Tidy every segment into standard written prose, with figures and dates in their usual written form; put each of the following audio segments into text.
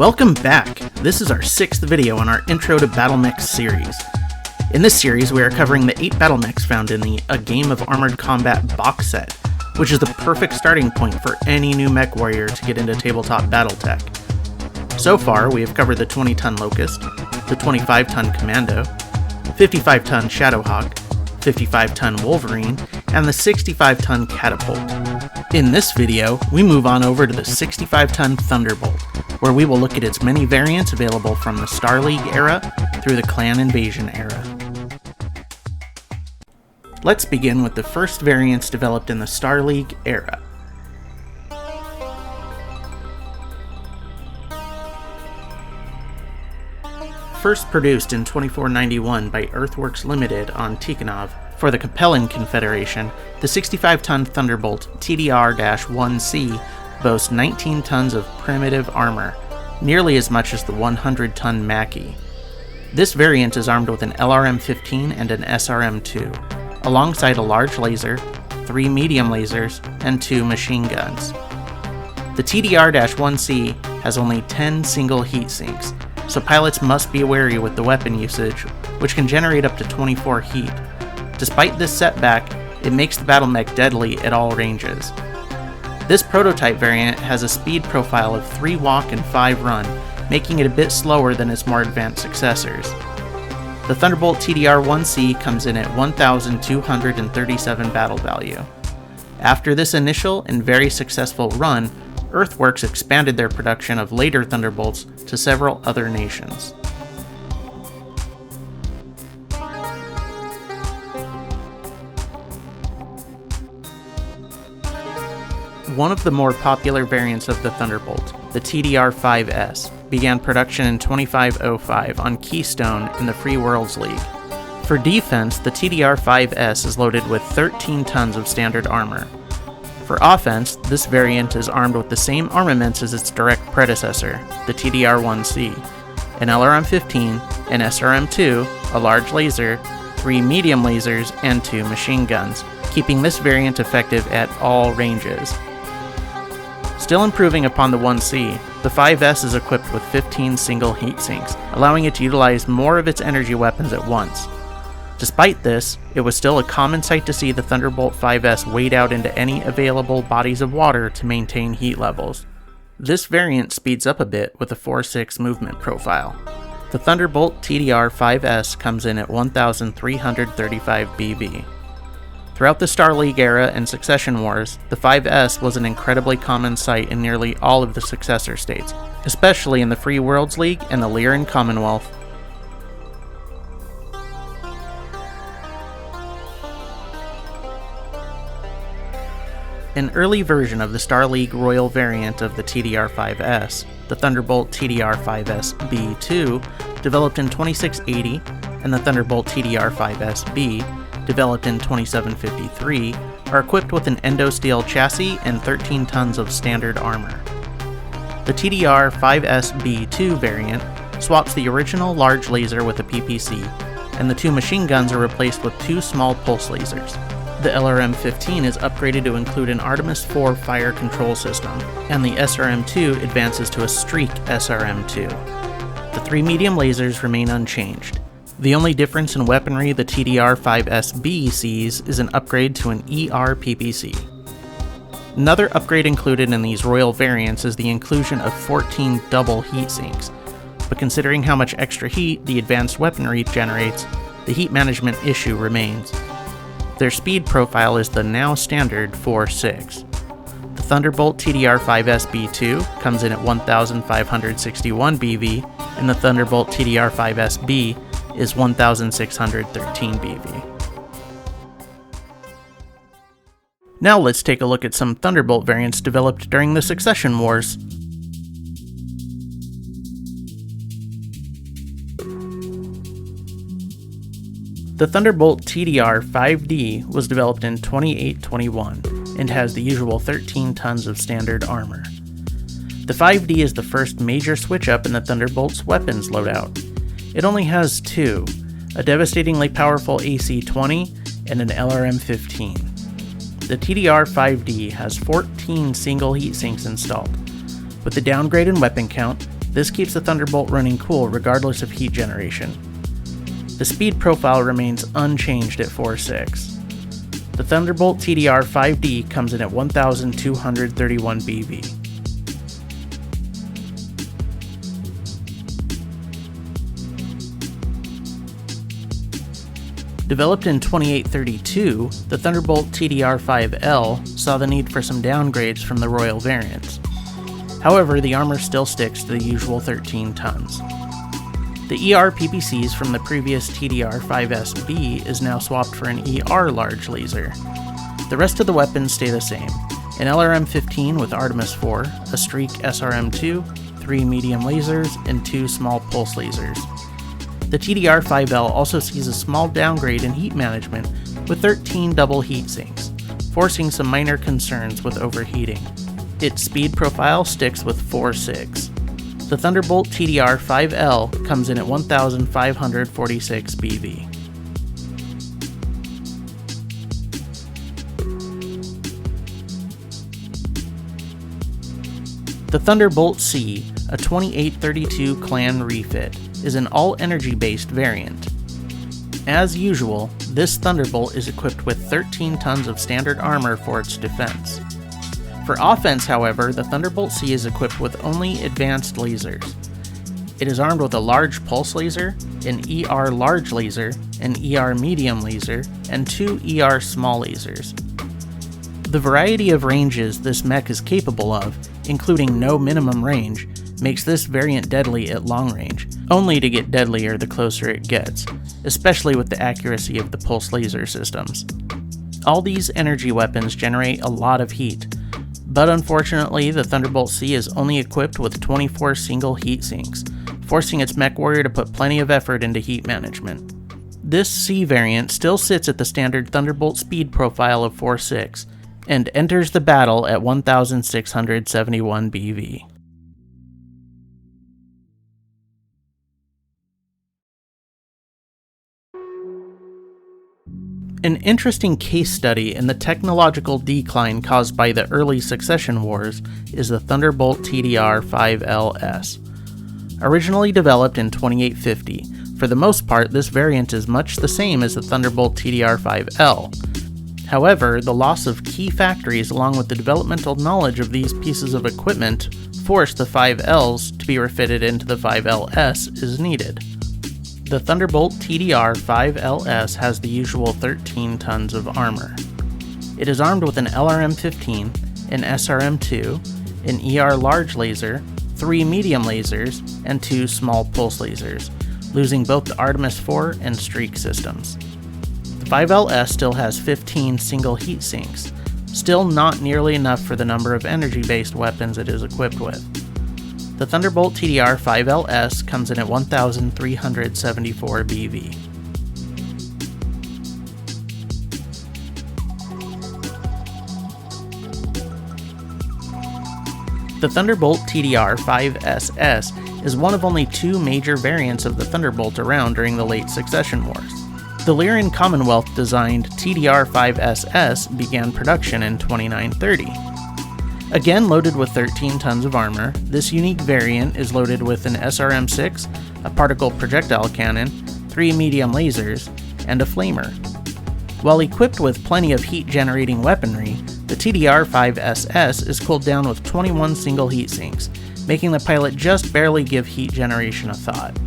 Welcome back! This is our 6th video in our Intro to BattleMechs series. In this series, we are covering the 8 BattleMechs found in the A Game of Armored Combat box set, which is the perfect starting point for any new mech warrior to get into tabletop BattleTech. So far, we have covered the 20-ton Locust, the 25-ton Commando, 55-ton Shadowhawk, 55-ton Wolverine, and the 65-ton Catapult. In this video, we move on over to the 65-ton Thunderbolt, where we will look at its many variants available from the Star League era through the Clan Invasion era. Let's begin with the first variants developed in the Star League era. First produced in 2491 by Earthworks Limited on Tikhonov for the Capellan Confederation, the 65-ton Thunderbolt TDR-5Sb2 boasts 19 tons of primitive armor, nearly as much as the 100-ton Mackie. This variant is armed with an LRM-15 and an SRM-2, alongside a large laser, 3 medium lasers, and 2 machine guns. The TDR-5Sb has only 10 single heat sinks, so pilots must be wary with the weapon usage, which can generate up to 24 heat. Despite this setback, it makes the BattleMech deadly at all ranges. This prototype variant has a speed profile of 3 walk and 5 run, making it a bit slower than its more advanced successors. The Thunderbolt TDR-5Sb comes in at 1,237 battle value. After this initial and very successful run, Earthworks expanded their production of later Thunderbolts to several other nations. One of the more popular variants of the Thunderbolt, the TDR-5S, began production in 2505 on Keystone in the Free Worlds League. For defense, the TDR-5S is loaded with 13 tons of standard armor. For offense, this variant is armed with the same armaments as its direct predecessor, the TDR-5Sb, an LRM-15, an SRM-2, a large laser, 3 medium lasers, and 2 machine guns, keeping this variant effective at all ranges. Still improving upon the 1C, the 5S is equipped with 15 single heat sinks, allowing it to utilize more of its energy weapons at once. Despite this, it was still a common sight to see the Thunderbolt 5S wade out into any available bodies of water to maintain heat levels. This variant speeds up a bit with a 4.6 movement profile. The Thunderbolt TDR-5S comes in at 1,335 BV. Throughout the Star League era and Succession Wars, the 5S was an incredibly common sight in nearly all of the successor states, especially in the Free Worlds League and the Lyran Commonwealth. An early version of the Star League Royal variant of the TDR-5S, the Thunderbolt TDR-5Sb2, developed in 2680, and the Thunderbolt TDR-5Sb, developed in 2753, are equipped with an endosteel chassis and 13 tons of standard armor. The TDR-5Sb2 variant swaps the original large laser with a PPC, and the 2 machine guns are replaced with 2 small pulse lasers. The LRM-15 is upgraded to include an Artemis 4 fire control system, and the SRM-2 advances to a Streak SRM-2. The 3 medium lasers remain unchanged. The only difference in weaponry the TDR-5Sb sees is an upgrade to an ER PPC. Another upgrade included in these Royal variants is the inclusion of 14 double heat sinks, but considering how much extra heat the advanced weaponry generates, the heat management issue remains. Their speed profile is the now standard 4.6. The Thunderbolt TDR-5Sb2 comes in at 1,561 BV, and the Thunderbolt TDR-5Sb is 1,613 BV. Now let's take a look at some Thunderbolt variants developed during the Succession Wars. The Thunderbolt TDR-5D was developed in 2821 and has the usual 13 tons of standard armor. The 5D is the first major switch-up in the Thunderbolt's weapons loadout. It only has 2, a devastatingly powerful AC-20 and an LRM-15. The TDR-5D has 14 single heat sinks installed. With the downgrade in weapon count, This keeps the Thunderbolt running cool regardless of heat generation. The speed profile remains unchanged at 4.6. The Thunderbolt TDR-5D comes in at 1231 BV. Developed in 2832, the Thunderbolt TDR-5L saw the need for some downgrades from the Royal variants. However, the armor still sticks to the usual 13 tons. The ER PPCs from the previous TDR-5Sb is now swapped for an ER large laser. The rest of the weapons stay the same: an LRM-15 with Artemis 4, a Streak SRM-2, 3 medium lasers, and 2 small pulse lasers. The TDR-5L also sees a small downgrade in heat management with 13 double heat sinks, forcing some minor concerns with overheating. Its speed profile sticks with 4.6. The Thunderbolt TDR-5L comes in at 1546 BV. The Thunderbolt C, a 2832 clan refit, is an all-energy-based variant. As usual, this Thunderbolt is equipped with 13 tons of standard armor for its defense. For offense, however, the Thunderbolt C is equipped with only advanced lasers. It is armed with a large pulse laser, an ER large laser, an ER medium laser, and 2 ER small lasers. The variety of ranges this mech is capable of, including no minimum range, makes this variant deadly at long range, only to get deadlier the closer it gets, especially with the accuracy of the pulse laser systems. All these energy weapons generate a lot of heat, but unfortunately the Thunderbolt C is only equipped with 24 single heat sinks, forcing its mech warrior to put plenty of effort into heat management. This C variant still sits at the standard Thunderbolt speed profile of 4.6, and enters the battle at 1671 BV. An interesting case study in the technological decline caused by the early succession wars is the Thunderbolt TDR-5LS. Originally developed in 2850, for the most part this variant is much the same as the Thunderbolt TDR-5L. However, the loss of key factories along with the developmental knowledge of these pieces of equipment forced the 5Ls to be refitted into the 5LS as needed. The Thunderbolt TDR-5LS has the usual 13 tons of armor. It is armed with an LRM-15, an SRM-2, an ER large laser, 3 medium lasers, and 2 small pulse lasers, losing both the Artemis 4 and Streak systems. The 5LS still has 15 single heat sinks, still not nearly enough for the number of energy-based weapons it is equipped with. The Thunderbolt TDR-5LS comes in at 1374 BV. The Thunderbolt TDR-5SS is one of only 2 major variants of the Thunderbolt around during the late Succession Wars. The Lyran Commonwealth-designed TDR-5SS began production in 2930. Again loaded with 13 tons of armor, this unique variant is loaded with an SRM-6, a particle projectile cannon, 3 medium lasers, and a flamer. While equipped with plenty of heat-generating weaponry, the TDR-5SS is cooled down with 21 single heat sinks, making the pilot just barely give heat generation a thought.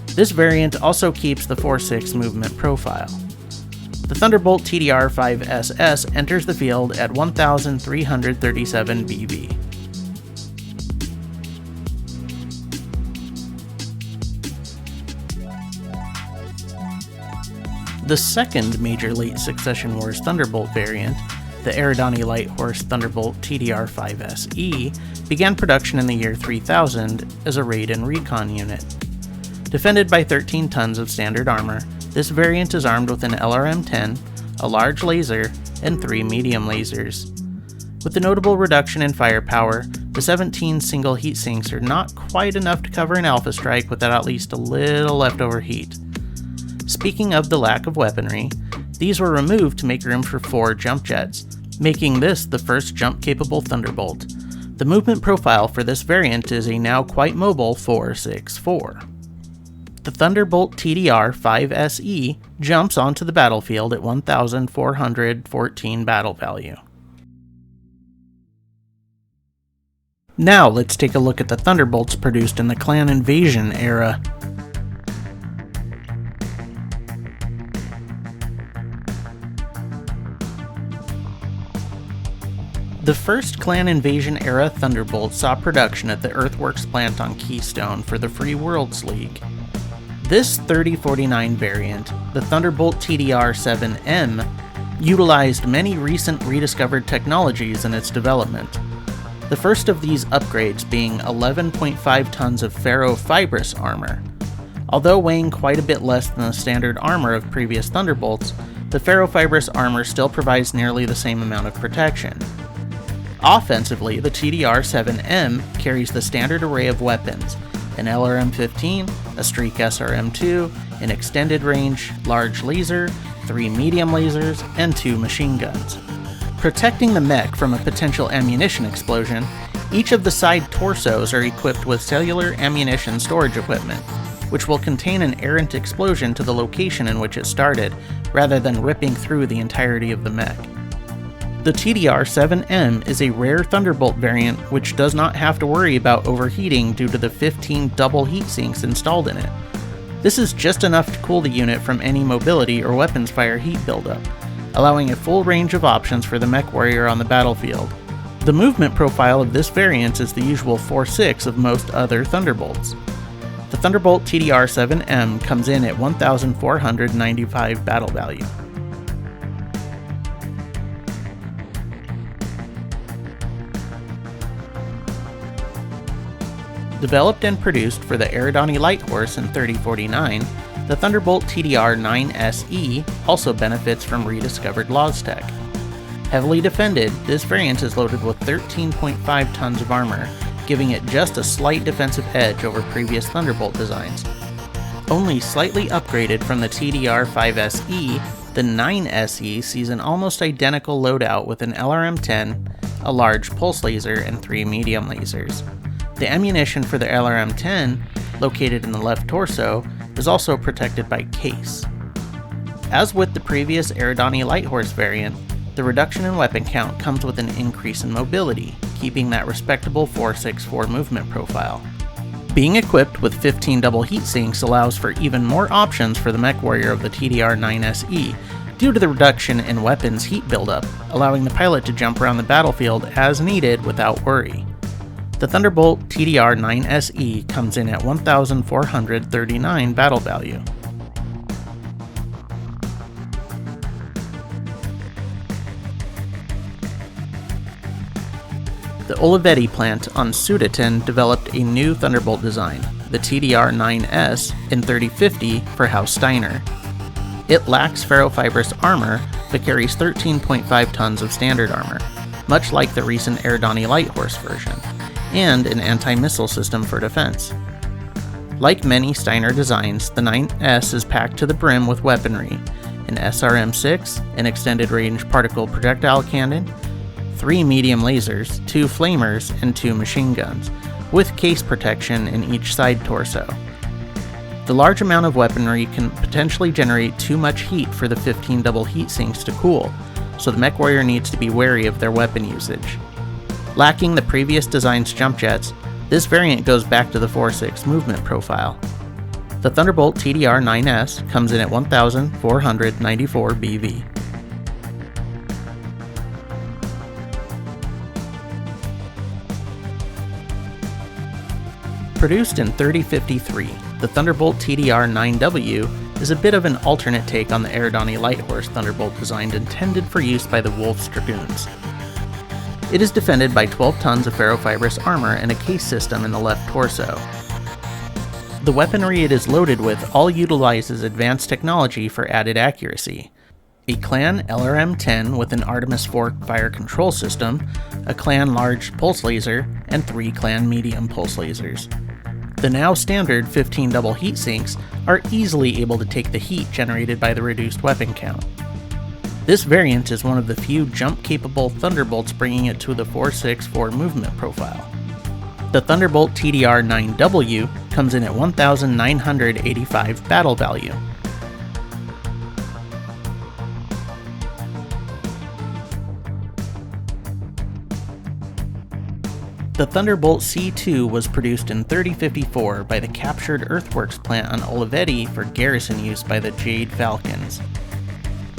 This variant also keeps the 4.6 movement profile. The Thunderbolt TDR-5SS enters the field at 1337 BV. The second major late Succession Wars Thunderbolt variant, the Eridani Light Horse Thunderbolt TDR-5Se, began production in the year 3000 as a raid and recon unit. Defended by 13 tons of standard armor, this variant is armed with an LRM-10, a large laser, and 3 medium lasers. With the notable reduction in firepower, the 17 single heat sinks are not quite enough to cover an alpha strike without at least a little leftover heat. Speaking of the lack of weaponry, these were removed to make room for 4 jump jets, making this the first jump-capable Thunderbolt. The movement profile for this variant is a now quite mobile 4.6.4. The Thunderbolt TDR-5Se jumps onto the battlefield at 1,414 battle value. Now let's take a look at the Thunderbolts produced in the Clan Invasion era. The first Clan Invasion era Thunderbolt saw production at the Earthworks plant on Keystone for the Free Worlds League. This 3049 variant, the Thunderbolt TDR-7M, utilized many recent rediscovered technologies in its development. The first of these upgrades being 11.5 tons of ferrofibrous armor. Although weighing quite a bit less than the standard armor of previous Thunderbolts, the ferrofibrous armor still provides nearly the same amount of protection. Offensively, the TDR-7M carries the standard array of weapons: an LRM-15, a Streak SRM-2, an extended range large laser, 3 medium lasers, and 2 machine guns. Protecting the mech from a potential ammunition explosion, each of the side torsos are equipped with cellular ammunition storage equipment, which will contain an errant explosion to the location in which it started, rather than ripping through the entirety of the mech. The TDR-7M is a rare Thunderbolt variant which does not have to worry about overheating due to the 15 double heat sinks installed in it. This is just enough to cool the unit from any mobility or weapons fire heat buildup, allowing a full range of options for the mech warrior on the battlefield. The movement profile of this variant is the usual 4.6 of most other Thunderbolts. The Thunderbolt TDR-7M comes in at 1,495 battle value. Developed and produced for the Eridani Light Horse in 3049, the Thunderbolt TDR-9SE also benefits from rediscovered Laws tech. Heavily defended, this variant is loaded with 13.5 tons of armor, giving it just a slight defensive edge over previous Thunderbolt designs. Only slightly upgraded from the TDR-5Se, the 9SE sees an almost identical loadout with an LRM-10, a large pulse laser, and 3 medium lasers. The ammunition for the LRM-10, located in the left torso, is also protected by case. As with the previous Eridani Light Horse variant, the reduction in weapon count comes with an increase in mobility, keeping that respectable 4.6.4 movement profile. Being equipped with 15 double heat sinks allows for even more options for the mech warrior of the TDR-9SE, due to the reduction in weapons heat buildup, allowing the pilot to jump around the battlefield as needed without worry. The Thunderbolt TDR-9SE comes in at 1,439 battle value. The Olivetti plant on Sudeten developed a new Thunderbolt design, the TDR-9S in 3050 for House Steiner. It lacks ferrofibrous armor, but carries 13.5 tons of standard armor, much like the recent Eridani Light Horse version, and an anti-missile system for defense. Like many Steiner designs, the 9S is packed to the brim with weaponry: an SRM-6, an extended-range particle projectile cannon, 3 medium lasers, 2 flamers, and 2 machine guns, with case protection in each side torso. The large amount of weaponry can potentially generate too much heat for the 15 double heat sinks to cool, so the mech warrior needs to be wary of their weapon usage. Lacking the previous design's jump jets, this variant goes back to the 4.6 movement profile. The Thunderbolt TDR-9S comes in at 1,494 BV. Produced in 3053, the Thunderbolt TDR-9W is a bit of an alternate take on the Eridani Light Horse Thunderbolt design intended for use by the Wolf's Dragoons. It is defended by 12 tons of ferrofibrous armor and a case system in the left torso. The weaponry it is loaded with all utilizes advanced technology for added accuracy. A Clan LRM-10 with an Artemis IV fire control system, a Clan large pulse laser, and 3 Clan medium pulse lasers. The now standard 15 double heat sinks are easily able to take the heat generated by the reduced weapon count. This variant is one of the few jump-capable Thunderbolts, bringing it to the 4.6.4 movement profile. The Thunderbolt TDR-9W comes in at 1,985 battle value. The Thunderbolt C2 was produced in 3054 by the captured Earthworks plant on Olivetti for garrison use by the Jade Falcons.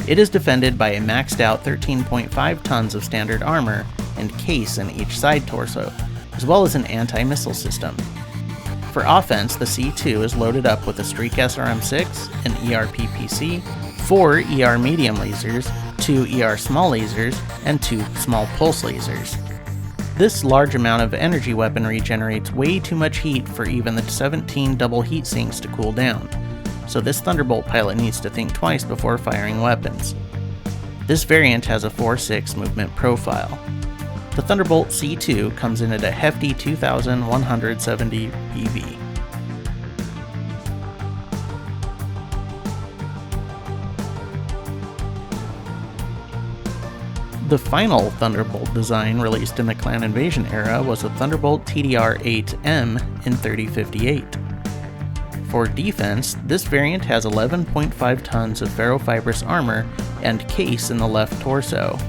It is defended by a maxed out 13.5 tons of standard armor and case in each side torso, as well as an anti-missile system. For offense, the C2 is loaded up with a Streak SRM-6, an ER-PPC, 4 ER medium lasers, 2 ER small lasers, and 2 small pulse lasers. This large amount of energy weaponry generates way too much heat for even the 17 double heat sinks to cool down, so this Thunderbolt pilot needs to think twice before firing weapons. This variant has a 4.6 movement profile. The Thunderbolt C2 comes in at a hefty 2,170 BV. The final Thunderbolt design released in the Clan Invasion era was the Thunderbolt TDR-8M in 3058. For defense, this variant has 11.5 tons of ferrofibrous armor and case in the left torso.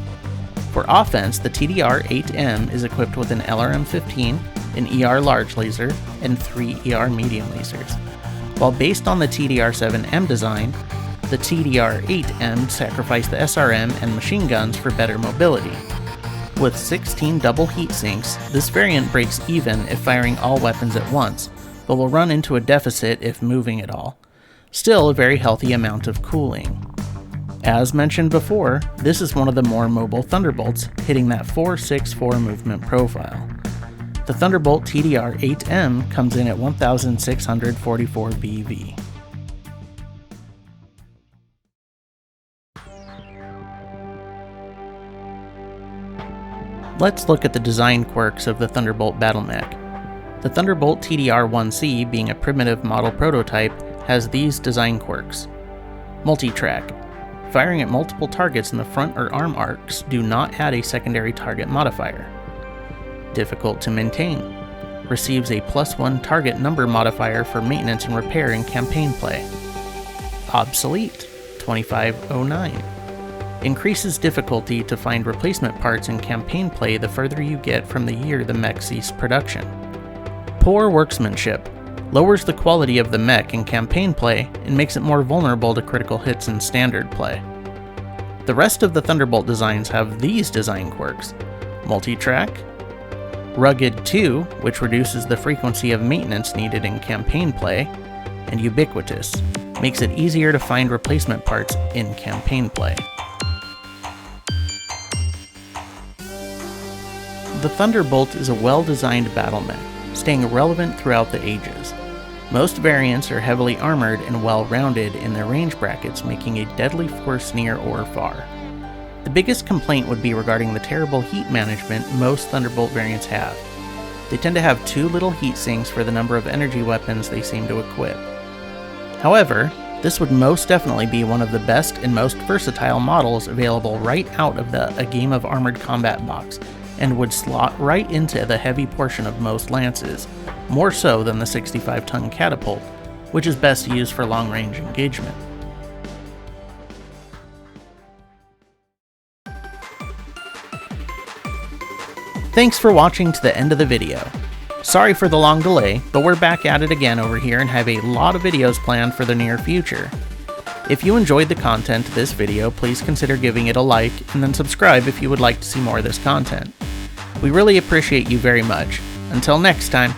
For offense, the TDR-8M is equipped with an LRM-15, an ER large laser, and 3 ER medium lasers. While based on the TDR-7M design, the TDR-8M sacrificed the SRM and machine guns for better mobility. With 16 double heat sinks, this variant breaks even if firing all weapons at once, but will run into a deficit if moving at all. Still a very healthy amount of cooling. As mentioned before, this is one of the more mobile Thunderbolts, hitting that 4.6.4 movement profile. The Thunderbolt TDR-8M comes in at 1,644 BV. Let's look at the design quirks of the Thunderbolt BattleMech. The Thunderbolt TDR-1C, being a primitive model prototype, has these design quirks. Multi-track. Firing at multiple targets in the front or arm arcs do not add a secondary target modifier. Difficult to maintain. Receives a +1 target number modifier for maintenance and repair in campaign play. Obsolete. 2509. Increases difficulty to find replacement parts in campaign play the further you get from the year the mech ceased production. Poor workmanship. Lowers the quality of the mech in campaign play and makes it more vulnerable to critical hits in standard play. The rest of the Thunderbolt designs have these design quirks. Multi-track. Rugged 2, which reduces the frequency of maintenance needed in campaign play. And Ubiquitous. Makes it easier to find replacement parts in campaign play. The Thunderbolt is a well-designed BattleMech, staying relevant throughout the ages. Most variants are heavily armored and well-rounded in their range brackets, making a deadly force near or far. The biggest complaint would be regarding the terrible heat management most Thunderbolt variants have. They tend to have too little heat sinks for the number of energy weapons they seem to equip. However, this would most definitely be one of the best and most versatile models available right out of the A Game of Armored Combat box, and would slot right into the heavy portion of most lances, more so than the 65-ton catapult, which is best used for long-range engagement. Thanks for watching to the end of the video. Sorry for the long delay, but we're back at it again over here and have a lot of videos planned for the near future. If you enjoyed the content of this video, please consider giving it a like and then subscribe if you would like to see more of this content. We really appreciate you very much. Until next time.